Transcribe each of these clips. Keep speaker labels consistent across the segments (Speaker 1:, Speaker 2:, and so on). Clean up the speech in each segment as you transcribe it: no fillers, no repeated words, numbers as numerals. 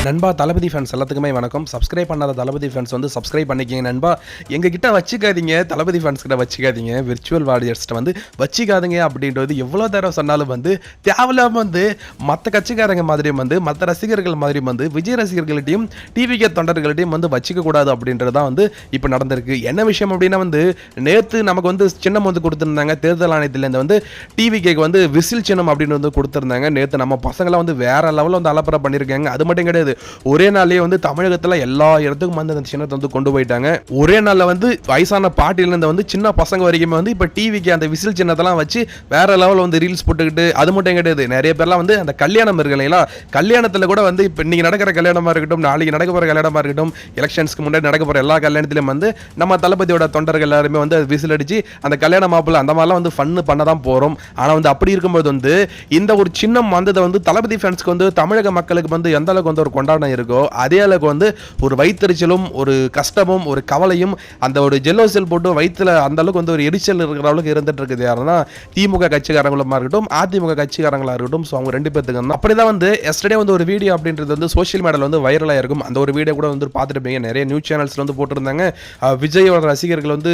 Speaker 1: நண்பா தளபதி ஃபேன்ஸ் எல்லாத்துக்குமே வணக்கம். சப்ஸ்கிரைப் பண்ணாத தளபதி ஃபேன்ஸ் வந்து சப்ஸ்கிரைப் பண்ணிக்கிங்க நண்பா. எங்ககிட்ட வச்சுக்காதீங்க, தளபதி ஃபேன்ஸ் கிட்ட வச்சுக்காதீங்க, விர்ச்சுவல் வாரியர்ஸ்ட்ட வந்து வச்சுக்காதீங்க அப்படின்றது எவ்வளோ தடவை சொன்னாலும் வந்து தேவையில்லாமல் வந்து மற்ற கட்சிக்காரங்க மாதிரியும் வந்து மற்ற ரசிகர்கள் மாதிரியும் வந்து விஜய் ரசிகர்கள்ட்டையும் டிவிகே தொண்டர்கள்ட்டையும் வந்து வச்சுக்கக்கூடாது அப்படின்றது தான் வந்து இப்போ நடந்திருக்கு. என்ன விஷயம் அப்படின்னா வந்து நேற்று நமக்கு வந்து சின்னம் வந்து கொடுத்துருந்தாங்க. தேர்தல் ஆணையத்திலேருந்து வந்து டிவிகேக்கு வந்து விசில் சின்னம் அப்படின்னு வந்து கொடுத்துருந்தாங்க. நேற்று நம்ம பசங்களாம் வந்து வேற லெவலில் வந்து அலப்பறை பண்ணியிருக்காங்க. அது மட்டும் கிடையாது, ஒரே நாள்லயே வந்து தமிழகத்துல எல்லா இடத்துக்கும் வந்து அந்த சின்னத்தை வந்து கொண்டு போயிட்டாங்க. ஒரே நாள்ல வந்து வயசான பாட்டில இருந்து வந்து சின்ன பசங்க வரைக்கும் வந்து இப்ப டிவிக்கு அந்த விசில் சின்னத்தெல்லாம் வச்சு வேற லெவல் வந்து ரீல்ஸ் போட்டுக்கிட்டு, அது மட்டும் கிடையாது, நிறைய பேர்லாம் வந்து அந்த கல்யாணம் இருக்கு இல்லைங்களா, கல்யாணத்துல கூட வந்து இப்ப இன்னைக்கு நடக்கிற கல்யாணமா இருக்கட்டும், நாளைக்கு நடக்க போற கல்யாணமா இருக்கட்டும், எலெக்ஷன்ஸ்க்கு முன்னாடி நடக்க போற எல்லா கல்யாணத்திலும் வந்து நம்ம தளபதியோட தொண்டர்கள் எல்லாருமே வந்து விசில் அடிச்சு அந்த கல்யாண மாப்பிள்ள அந்த மாதிரிலாம் வந்து ஃபன்னு பண்ண தான் போறோம். ஆனா வந்து அப்படி இருக்கும்போது வந்து இந்த ஒரு சின்னம் வந்ததை வந்து தளபதி ஃபேன்ஸ்க்கு வந்து தமிழக மக்களுக்கு வந்து எந்த அளவுக்கு வந்து ஒரு கொண்டாட்டம் இருக்கோ அதே அளவுக்கு வந்து ஒரு வயிற்றுச்சலும் ஒரு கஷ்டமும் ஒரு கவலையும் அந்த ஒரு ஜெல்லோசெல் போட்டு வயிற்றுல அந்த அளவுக்கு வந்து ஒரு எரிச்சல் இருக்கிற அளவுக்கு இருந்துட்டு இருக்குது. யாருன்னா திமுக கட்சிக்காரங்களுமா இருக்கட்டும், அதிமுக கட்சிக்காரங்களா இருக்கட்டும். ஸோ அவங்க ரெண்டு பேருக்கு அப்படிதான் வந்து எஸ்டர்டே வந்து ஒரு வீடியோ அப்படின்றது வந்து சோஷியல் மீடியாவில் வந்து வைரலாக இருக்கும். அந்த ஒரு வீடியோ கூட வந்து பார்த்துருப்பீங்க, நிறைய நியூஸ் சேனல்ஸ்ல வந்து போட்டிருந்தாங்க. விஜயோட ரசிகர்கள் வந்து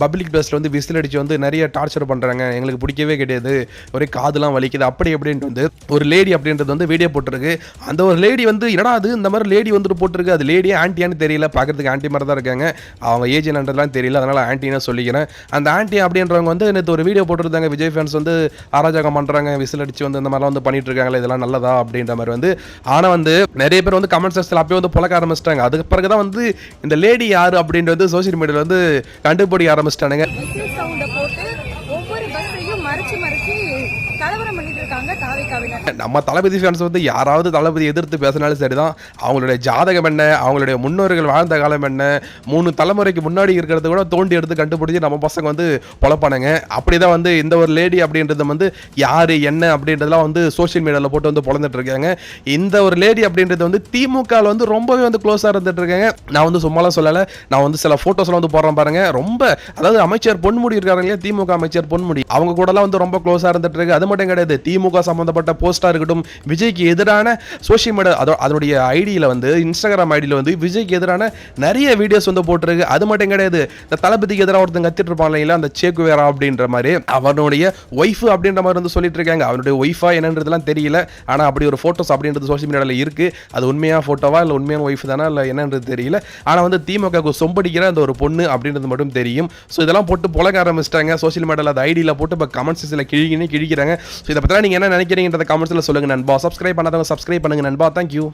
Speaker 1: பப்ளிக் பிளேஸ்ல வந்து விசில் அடிச்சு வந்து நிறைய டார்ச்சர் பண்றாங்க, எங்களுக்கு பிடிக்கவே கிடையாது, ஒரே காதுலாம் வலிக்குது அப்படி அப்படின்ட்டு வந்து ஒரு லேடி அப்படின்றது வந்து வீடியோ போட்டிருக்கு. அந்த ஒரு லேடி வந்து என்னடா அது இந்த மாதிரி லேடி வந்துட்டு போட்டிருக்கு, அது லேடியா ஆன்டியான்னு தெரியல, பார்க்கறதுக்கு ஆன்டி மாதிரி தான் இருக்காங்க, அவங்க ஏஜ் என்னன்றதுலாம் தெரியல, அதனால ஆன்டின்னு சொல்லிக்கிறேன். அந்த ஆன்டி அப்படின்றவங்க வந்து நேற்று ஒரு வீடியோ போட்டிருந்தாங்க, விஜய் ஃபேன்ஸ் வந்து அராஜகம் பண்றாங்க, விசில் அடிச்சு வந்து இந்த மாதிரிலாம் வந்து பண்ணிட்டு இருக்காங்களே, இதெல்லாம் நல்லதா அப்படின்ற மாதிரி வந்து. ஆனால் வந்து நிறைய பேர் வந்து கமெண்ட் செக்ஷன்ல அப்பயே வந்து புழக்க ஆரம்பிச்சிட்டாங்க. அதுக்கு பிறகு தான் வந்து இந்த லேடி யாரு அப்படின்றது சோசியல் மீடியாவில் வந்து கண்டுபிடிக்க ஆரம்பிச்சிட்டானுங்க. நம்ம தளபதி ஃபேன்ஸ் வந்து யாராவது தளபதி எதிர்த்து பேசினாலும் சரிதான், அவங்களுடைய ஜாதகம் என்ன, அவங்களுடைய முன்னோர்கள் வாழ்ந்த காலம் என்ன, 3 தலைமுறைக்கு முன்னாடி இருக்கிறத கூட தோண்டி எடுத்து கண்டுபிடிச்சி நம்ம பசங்க வந்து பொழப்பானுங்க. அப்படிதான் வந்து இந்த ஒரு லேடி அப்படின்றது வந்து யாரு என்ன அப்படின்றதுலாம் வந்து சோஷியல் மீடியாவில் போட்டு வந்து பொழந்துட்டு இருக்காங்க. இந்த ஒரு லேடி அப்படின்றது வந்து திமுக வந்து ரொம்பவே வந்து க்ளோஸாக இருந்துட்டு இருக்காங்க. நான் வந்து சும்மாலாம் சொல்லலை, நான் வந்து சில ஃபோட்டோஸ்லாம் வந்து போடுறேன் பாருங்க. ரொம்ப அதாவது அமைச்சர் பொன்முடி இருக்காங்க இல்லையா, திமுக அமைச்சர் பொன்முடி, அவங்க கூடலாம் வந்து ரொம்ப க்ளோஸாக இருந்துட்டு இருக்கு. அது மட்டும் கிடையாது, திமுக சம்பந்தப்பட்ட போஸ்டா இருக்கட்டும், விஜய்க்கு எதிரான சோஷியல் மீடியா அதனுடைய ஐடியில வந்து இன்ஸ்டாகிராம் ஐடியில வந்து விஜய்க்கு எதிரான நிறைய வீடியோஸ் வந்து போட்டுருக்கு. அது மட்டும் கிடையாது, இந்த தளபதிக்கு எதிராக ஒருத்தங்க கத்திட்டு இருப்பாங்க இல்லைங்களா, அந்த சேக்குவேரா அப்படின்ற மாதிரி அவனுடைய ஒய்ஃப் அப்படின்ற மாதிரி வந்து சொல்லிட்டு இருக்காங்க. அவனுடைய ஒய்ஃபா என்னன்றதுலாம் தெரியல, ஆனா அப்படி ஒரு போட்டோஸ் அப்படின்றது சோஷியல் மீடியால இருக்கு. அது உண்மையா போட்டோவா இல்ல உண்மையான ஒய்ஃப் தானா இல்ல என்னன்றது தெரியல. ஆனா வந்து திமுக சொம்படிக்கிற அந்த ஒரு பொண்ணு அப்படின்றது மட்டும் தெரியும். ஸோ இதெல்லாம் போட்டு புழக்க ஆரம்பிச்சிட்டாங்க சோஷியல் மீடியால, அந்த ஐடியில போட்டு இப்போ கமெண்ட் செக்ஷன்ல கிழிக்கிறாங்க. ஸோ இதை பத்தி நீங்க என்ன நினைக்கிறீங்கன்றத கமெண்ட்ஸ்ல சொல்லுங்க நண்பா. சப்ஸ்கிரைப் பண்ணாதவங்க சப்ஸ்கிரைப் பண்ணுங்க நண்பா. தேங்க்யூ.